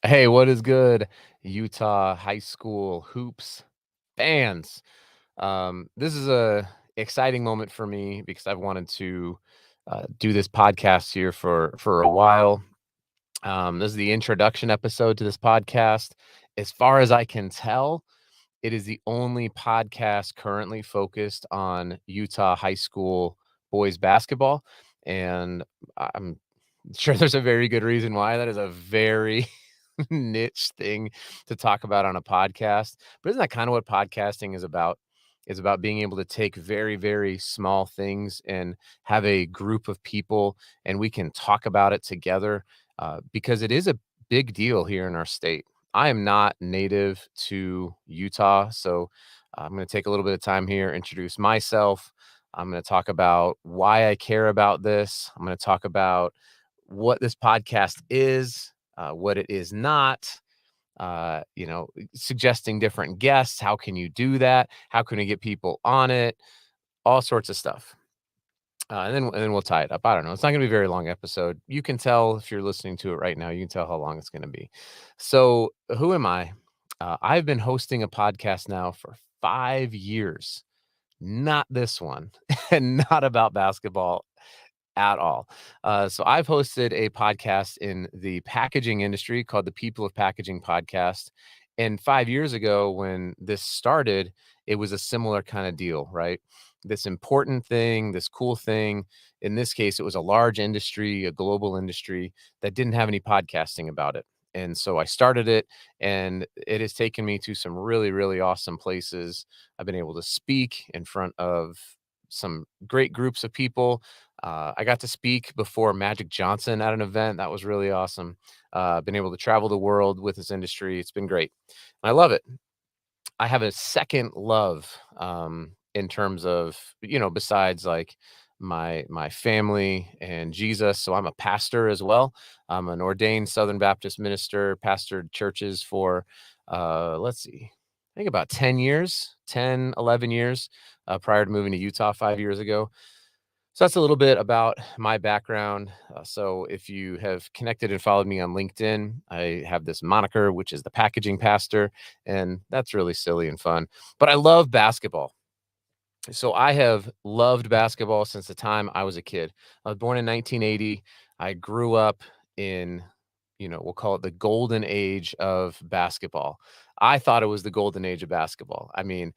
Hey, what is good, Utah high school hoops fans? This is a exciting moment for me because I've wanted to do this podcast here for a while. This is the introduction episode to this podcast. As far as I can tell, it is the only podcast currently focused on Utah high school boys basketball, and I'm sure there's a very good reason why. That is a very niche thing to talk about on a podcast. But isn't that kind of what podcasting is about? Is about being able to take very, very small things and have a group of people and we can talk about it together because it is a big deal here in our state. I am not native to Utah, so I'm going to take a little bit of time here, introduce myself. I'm going to talk about why I care about this. I'm going to talk about what this podcast is, what it is not, suggesting different guests. How can you do that? How can we get people on it? All sorts of stuff. And then we'll tie it up. I don't know. It's not going to be a very long episode. You can tell if you're listening to it right now. You can tell how long it's going to be. So, who am I? I've been hosting a podcast now for 5 years. Not this one, and not about basketball at all. So I've hosted a podcast in the packaging industry called the People of Packaging podcast. And 5 years ago, when this started, it was a similar kind of deal, right? This important thing, this cool thing. In this case, it was a large industry, a global industry that didn't have any podcasting about it. And so I started it, and it has taken me to some really, really awesome places. I've been able to speak in front of some great groups of people. I got to speak before Magic Johnson at an event. That was really awesome. Been able to travel the world with this industry. It's been great. I love it. I have a second love in terms of, besides like my family and Jesus. So I'm a pastor as well. I'm an ordained Southern Baptist minister, pastored churches for let's see, I think about 10 years, 10, 11 years prior to moving to Utah 5 years ago. So that's a little bit about my background. So if you have connected and followed me on LinkedIn, I have this moniker, which is the packaging pastor, and that's really silly and fun. But I love basketball. So I have loved basketball since the time I was a kid. I was born in 1980. I grew up in, we'll call it the golden age of basketball. I thought it was the golden age of basketball. I mean,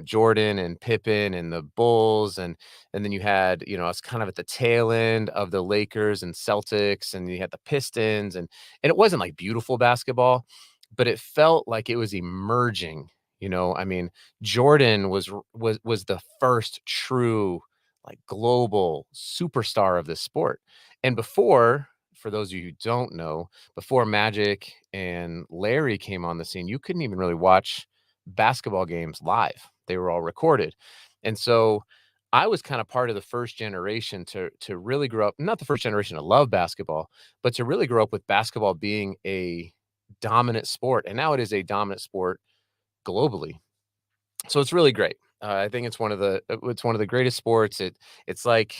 Jordan and Pippen and the Bulls and then you had, it's kind of at the tail end of the Lakers and Celtics and you had the Pistons and it wasn't like beautiful basketball, but it felt like it was emerging. I mean, Jordan was the first true like global superstar of this sport. And before, for those of you who don't know, before Magic and Larry came on the scene, you couldn't even really watch basketball games live. They were all recorded. And so I was kind of part of the first generation to really grow up, not the first generation to love basketball, but to really grow up with basketball being a dominant sport. And now it is a dominant sport globally. So it's really great. I think it's one of the greatest sports. It's like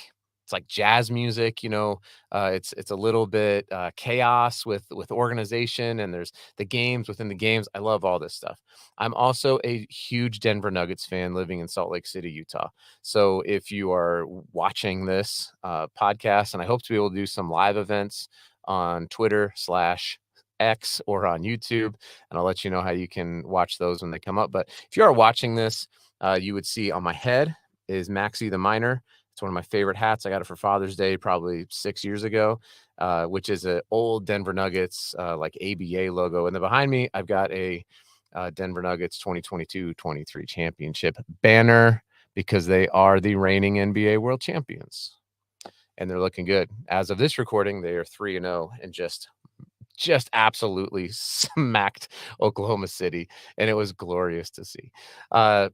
jazz music, it's a little bit chaos with organization, and there's the games within the games. I love all this stuff. I'm also a huge Denver Nuggets fan living in Salt Lake City, Utah. So if you are watching this podcast, and I hope to be able to do some live events on Twitter/X or on YouTube, and I'll let you know how you can watch those when they come up. But if you are watching this, you would see on my head is Maxie the Miner. It's one of my favorite hats. I got it for Father's Day probably 6 years ago, which is an old Denver Nuggets like ABA logo. And then behind me, I've got a Denver Nuggets 2022-23 championship banner because they are the reigning NBA world champions. And they're looking good. As of this recording, they are 3-0 and just absolutely smacked Oklahoma City, and it was glorious to see. That's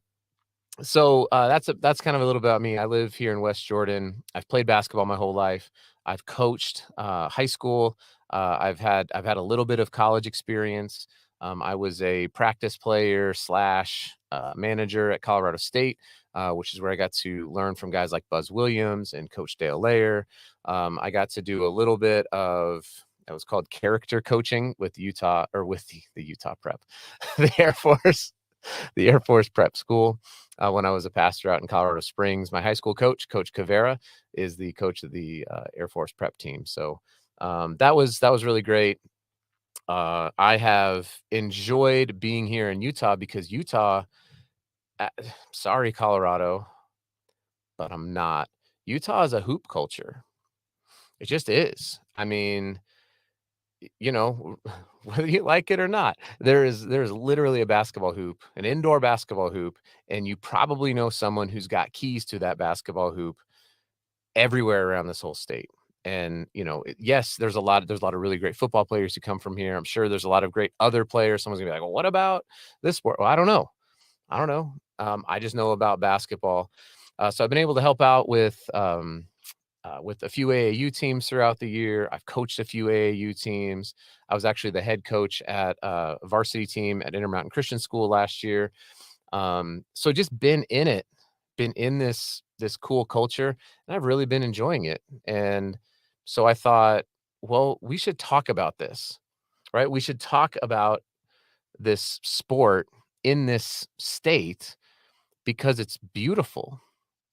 kind of a little about me. I live here in West Jordan. I've played basketball my whole life. I've coached high school. I've had a little bit of college experience. I was a practice player slash manager at Colorado State, which is where I got to learn from guys like Buzz Williams and Coach Dale Layer. I got to do a little bit of it was called character coaching with Utah, or with the Utah Prep, the Air Force, the Air Force Prep School. When I was a pastor out in Colorado Springs, my high school coach, Coach Cavera, is the coach of the Air Force Prep team. So that was really great. I have enjoyed being here in Utah because Utah, uh, sorry, Colorado, but I'm not. Utah is a hoop culture. It just is. I mean, you know, whether you like it or not, there's literally a basketball hoop, an indoor basketball hoop, and you probably know someone who's got keys to that basketball hoop everywhere around this whole state. And, yes, there's a lot of really great football players who come from here. I'm sure there's a lot of great other players. Someone's gonna be like, "Well, what about this sport?" Well, I don't know. I don't know. I just know about basketball. So I've been able to help out with a few AAU teams throughout the year. I've coached a few AAU teams. I was actually the head coach at a varsity team at Intermountain Christian School last year. So just been in it, been in this cool culture, and I've really been enjoying it. And so I thought, well, we should talk about this, right? We should talk about this sport in this state because it's beautiful.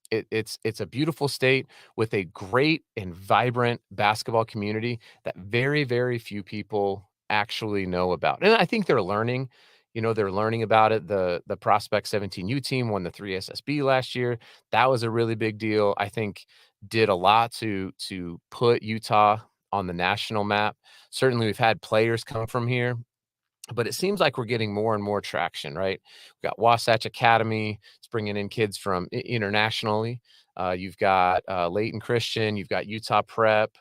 It's a beautiful state with a great and vibrant basketball community that very, very few people actually know about, and I think they're learning. They're learning about it. The Prospect 17U team won the 3SSB last year. That was a really big deal. I think did a lot to put Utah on the national map. Certainly, we've had players come from here, but it seems like we're getting more and more traction, right? We've got Wasatch Academy. It's bringing in kids from internationally. You've got Layton Christian. You've got Utah Prep.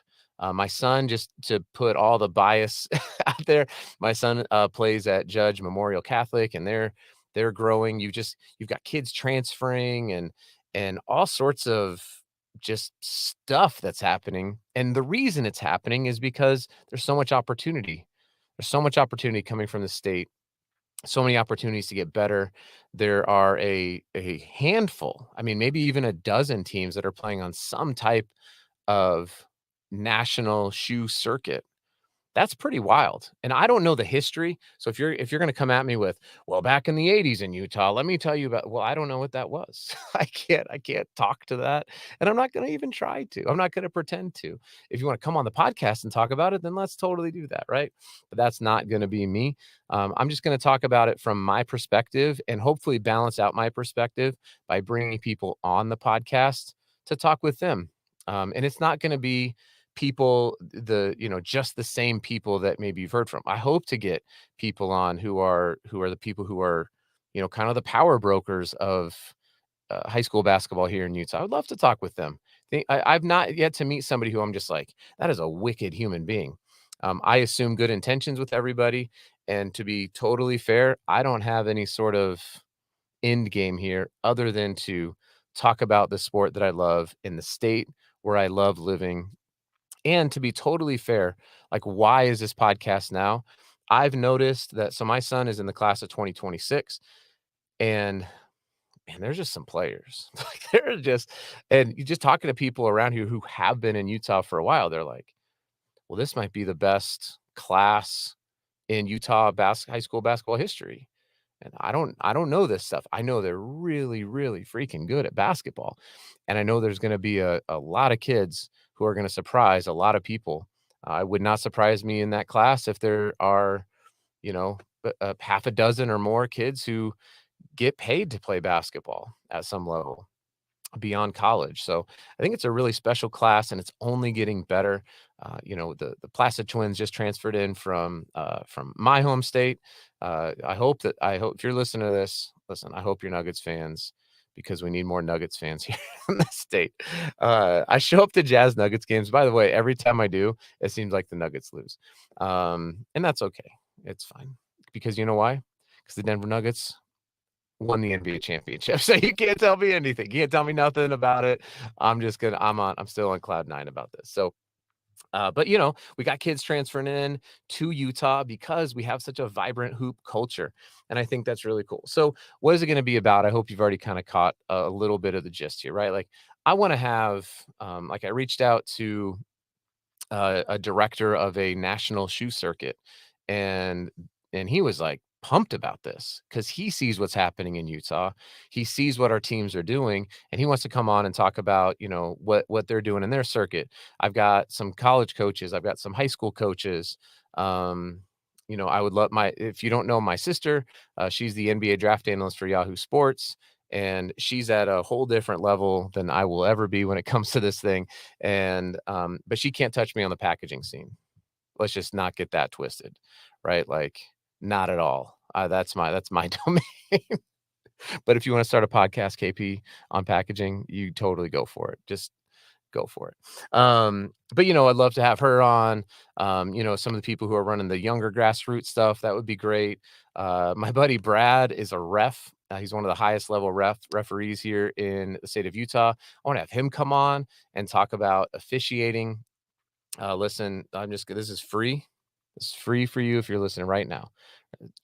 My son, just to put all the bias out there, my son plays at Judge Memorial Catholic, and they're growing. You've got kids transferring and all sorts of just stuff that's happening. And the reason it's happening is because there's so much opportunity. There's so much opportunity coming from the state, so many opportunities to get better. There are a handful, I mean, maybe even a dozen teams that are playing on some type of national shoe circuit. That's pretty wild, and I don't know the history, so if you're gonna come at me with, "Well, back in the '80s in Utah, let me tell you about," well, I don't know what that was. I can't talk to that, and I'm not gonna even try to. I'm not gonna pretend to. If you wanna come on the podcast and talk about it, then let's totally do that, right? But that's not gonna be me. I'm just gonna talk about it from my perspective and hopefully balance out my perspective by bringing people on the podcast to talk with them. And it's not gonna be people, just the same people that maybe you've heard from. I hope to get people on who are the people who are, kind of the power brokers of high school basketball here in Utah. I would love to talk with them. I've not yet to meet somebody who I'm just like, that is a wicked human being. I assume good intentions with everybody, and to be totally fair, I don't have any sort of end game here other than to talk about the sport that I love in the state where I love living. And to be totally fair, like, why is this podcast now? I've noticed that, so my son is in the class of 2026, and man, there's just some players. Like, they're just, and you just talking to people around here who have been in Utah for a while, they're like, well, this might be the best class in Utah high school basketball history. And I don't know this stuff. I know they're really, really freaking good at basketball. And I know there's gonna be a lot of kids who are gonna surprise a lot of people. It would not surprise me in that class if there are, half a dozen or more kids who get paid to play basketball at some level beyond college. So I think it's a really special class, and it's only getting better. The Placid twins just transferred in from my home state. I hope if you're listening to this, listen. I hope you're Nuggets fans because we need more Nuggets fans here in the state. I show up to Jazz Nuggets games. By the way, every time I do, it seems like the Nuggets lose, and that's okay. It's fine because you know why? Because the Denver Nuggets won the NBA championship. So you can't tell me anything. You can't tell me nothing about it. I'm still on cloud nine about this. So, but we got kids transferring in to Utah because we have such a vibrant hoop culture. And I think that's really cool. So what is it going to be about? I hope you've already kind of caught a little bit of the gist here, right? Like, I want to have, like, I reached out to a director of a national shoe circuit, and he was like pumped about this because he sees what's happening in Utah. He sees what our teams are doing, and he wants to come on and talk about, what they're doing in their circuit. I've got some college coaches, I've got some high school coaches. Um, I would love my if you don't know my sister, she's the NBA draft analyst for Yahoo Sports, and she's at a whole different level than I will ever be when it comes to this thing. And but she can't touch me on the packaging scene. Let's just not get that twisted, right? Like, not at all. That's my domain. But if you want to start a podcast, KP, on packaging, you totally go for it. Just go for it. But I'd love to have her on. Some of the people who are running the younger grassroots stuff, that would be great. My buddy Brad is a ref. He's one of the highest level referees here in the state of Utah. I want to have him come on and talk about officiating. Listen, this is free. This is free for you if you're listening right now.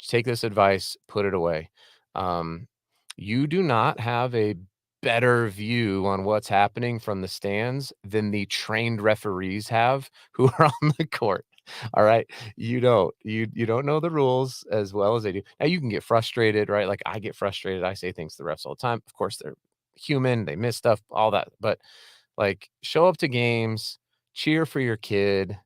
Take this advice, put it away. Um, you do not have a better view on what's happening from the stands than the trained referees have who are on the court. All right. You don't. You don't know the rules as well as they do. Now you can get frustrated, right? Like I get frustrated. I say things to the refs all the time. Of course, they're human, they miss stuff, all that. But like, show up to games, cheer for your kid.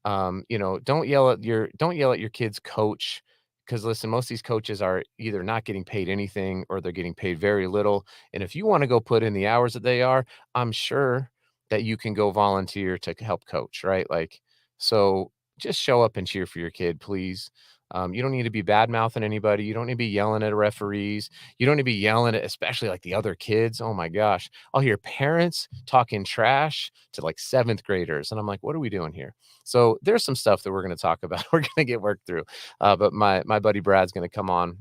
Don't yell at your kid's coach, because listen, most of these coaches are either not getting paid anything or they're getting paid very little. And if you want to go put in the hours that they are, I'm sure that you can go volunteer to help coach, right? Like, so just show up and cheer for your kid, please. You don't need to be bad mouthing anybody. You don't need to be yelling at referees. You don't need to be yelling at, especially like the other kids. Oh my gosh. I'll hear parents talking trash to like seventh graders. And I'm like, what are we doing here? So there's some stuff that we're going to talk about. We're going to get worked through. But my buddy Brad's going to come on.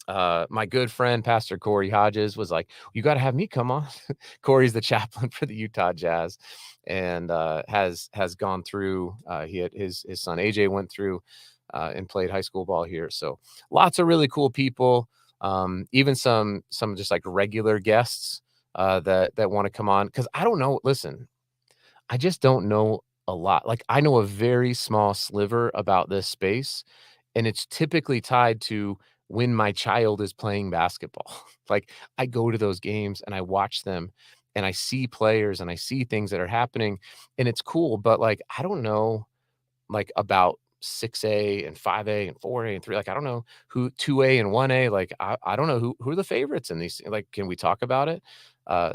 My good friend, Pastor Corey Hodges, was like, you got to have me come on. Corey's the chaplain for the Utah Jazz, and has gone through. He had his son AJ went through and played high school ball here. So lots of really cool people. Even some just like regular guests that want to come on, because I don't know. Listen, I just don't know a lot. Like, I know a very small sliver about this space, and it's typically tied to when my child is playing basketball. Like, I go to those games and I watch them and I see players and I see things that are happening, and it's cool, but like I don't know like about 6A and 5A and 4A and 3. Like, I don't know who 2A and 1A. Like, I don't know who are the favorites in these. Like, can we talk about it?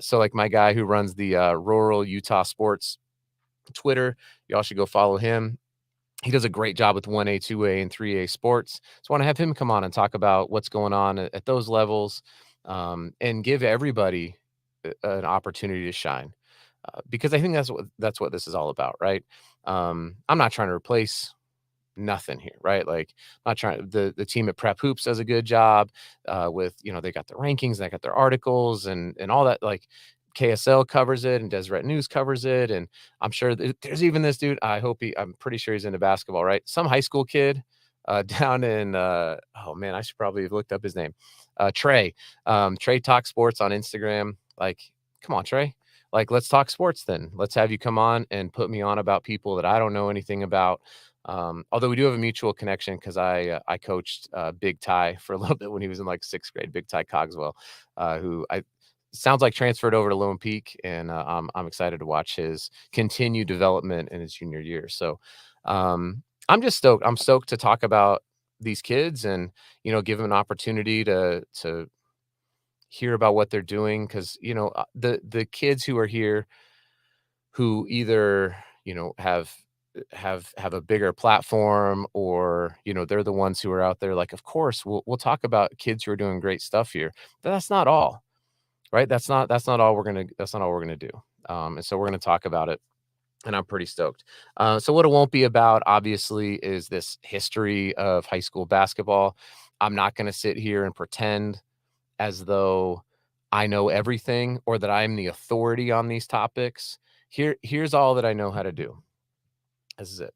So like my guy who runs the rural Utah sports Twitter, y'all should go follow him. He does a great job with 1A, 2A, and 3A sports. So I want to have him come on and talk about what's going on at those levels, and give everybody an opportunity to shine. Because I think that's what this is all about, right? I'm not trying to replace nothing here, right? Like, I'm not trying. The team at Prep Hoops does a good job with, they got their rankings, they got their articles and all that. Like, KSL covers it and Deseret News covers it, and I'm sure there's even this dude. I'm pretty sure he's into basketball, right? Some high school kid down in oh man, I should probably have looked up his name. Trey. Trey Talk Sports on Instagram. Like, come on, Trey. Like, let's talk sports then. Let's have you come on and put me on about people that I don't know anything about. Although we do have a mutual connection, because I coached Big Ty for a little bit when he was in like sixth grade. Big Ty Cogswell, who I sounds like transferred over to Lone Peak, and I'm excited to watch his continued development in his junior year. So I'm just stoked. I'm stoked to talk about these kids and give them an opportunity to hear about what they're doing, because the kids who are here who either have a bigger platform, or they're the ones who are out there. Like, of course we'll talk about kids who are doing great stuff here, but that's not all, right? That's not all we're gonna do. And so we're gonna talk about it, and I'm pretty stoked. So what it won't be about, obviously, is this history of high school basketball. I'm not gonna sit here and pretend as though I know everything or that I'm the authority on these topics. Here's all that I know how to do. This is it.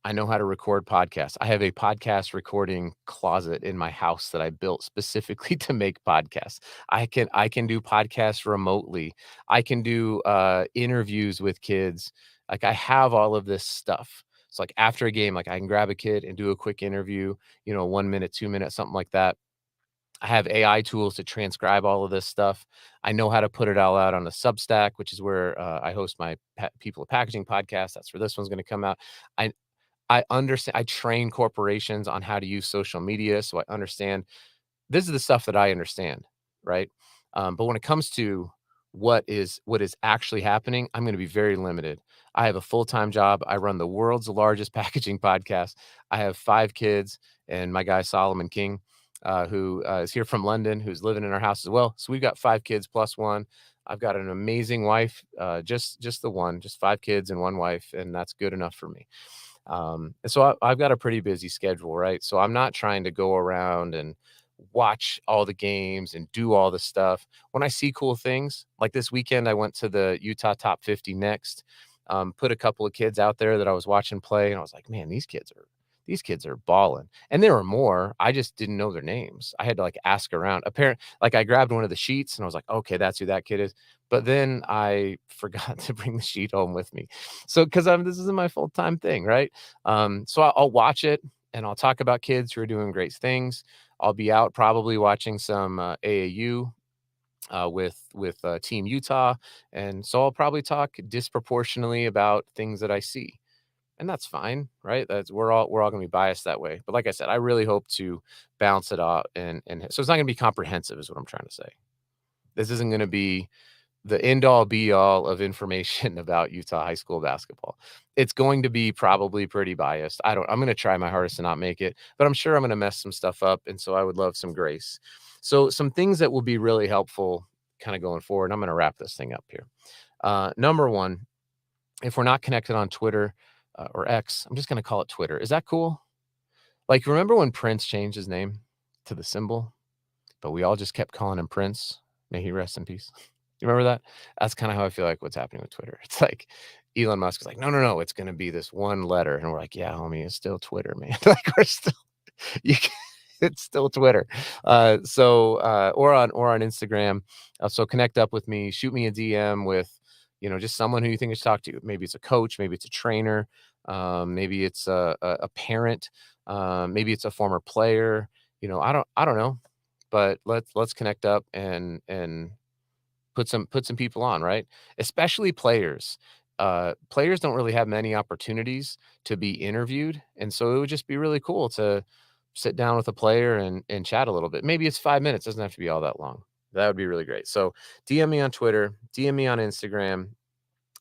I know how to record podcasts. I have a podcast recording closet in my house that I built specifically to make podcasts. I can do podcasts remotely. I can do interviews with kids Like, I have all of this stuff. So, like, after a game, like, I can grab a kid and do a quick interview, 1 minute, 2 minutes, something like that. I have AI tools to transcribe all of this stuff. I know how to put it all out on a Substack, which is where, I host my People of Packaging podcast. That's where this one's gonna come out. I I understand. I train corporations on how to use social media, so I understand this is the stuff that I understand, right? But when it comes to what is actually happening, I'm going to be very limited. I have a full-time job. I run the world's largest packaging podcast. I have 5 kids, and my guy Solomon King, who is here from London, who's living in our house as well. So we've got 5 kids plus one. I've got an amazing wife, just the one, just 5 kids and one wife, and that's good enough for me. And so I've got a pretty busy schedule, right? So I'm not trying to go around and watch all the games and do all the stuff. When I see cool things, like this weekend, I went to the Utah Top 50 next. Put a couple of kids out there that I was watching play, and I was like, man, these kids are balling. And there were more. I just didn't know their names. I had to like ask around. Apparently, like I grabbed one of the sheets and I was like, okay, that's who that kid is. But then I forgot to bring the sheet home with me. So because this isn't my full-time thing, right? So I'll watch it and I'll talk about kids who are doing great things. I'll be out probably watching some AAU with Team Utah, and so I'll probably talk disproportionately about things that I see, and that's fine, right? That's we're all gonna be biased that way. But like I said, I really hope to balance it out, and so it's not gonna be comprehensive, is what I'm trying to say. This isn't gonna be the end all be all of information about Utah high school basketball. It's going to be probably pretty biased. I'm going to try my hardest to not make it, but I'm sure I'm going to mess some stuff up. And so I would love some grace. So, some things that will be really helpful kind of going forward. I'm going to wrap this thing up here. Number one, if we're not connected on Twitter or X, I'm just going to call it Twitter. Is that cool? Like, remember when Prince changed his name to the symbol, but we all just kept calling him Prince? May he rest in peace. You remember that? That's kinda how I feel like what's happening with Twitter. It's like Elon Musk is like, "No, no, no, it's gonna be this one letter," and we're like, "Yeah, homie, it's still Twitter, man." Like, we're still you can it's still Twitter. Or on Instagram. So connect up with me, shoot me a DM with, just someone who you think I should talk to. Maybe it's a coach, maybe it's a trainer, maybe it's a parent, maybe it's a former player. I don't know, but let's connect up and put some people on, right? Especially players. Players don't really have many opportunities to be interviewed, and so it would just be really cool to sit down with a player and chat a little bit. Maybe it's 5 minutes, doesn't have to be all that long. That would be really great. So DM me on Twitter, DM me on Instagram.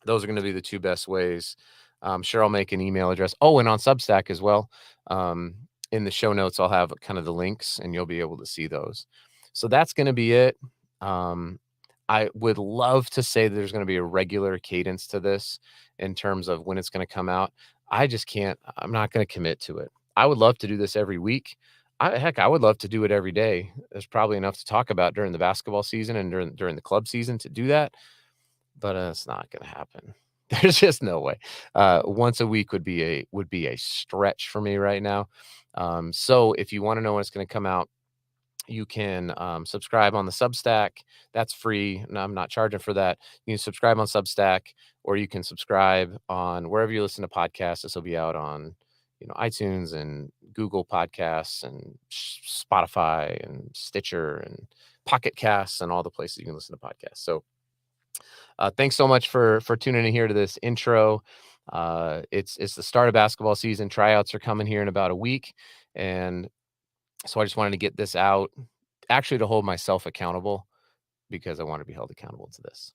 Those are going to be the two best ways. I'm sure I'll make an email address. Oh, and on Substack as well. Um, in the show notes, I'll have kind of the links, and you'll be able to see those. So that's going to be it. Um, I would love to say that there's going to be a regular cadence to this in terms of when it's going to come out. I just can't. I'm not going to commit to it. I would love to do this every week. Heck, I would love to do it every day. There's probably enough to talk about during the basketball season and during the club season to do that, but it's not gonna happen. There's just no way. Once a week would be a stretch for me right now. So if you wanna know when it's gonna come out, you can, subscribe on the Substack. That's free, and I'm not charging for that. You can subscribe on Substack, or you can subscribe on wherever you listen to podcasts. This will be out on, iTunes and Google Podcasts and Spotify and Stitcher and Pocket Casts and all the places you can listen to podcasts. So thanks so much for tuning in here to this intro. It's the start of basketball season. Tryouts are coming here in about a week, and so I just wanted to get this out, actually to hold myself accountable because I want to be held accountable to this.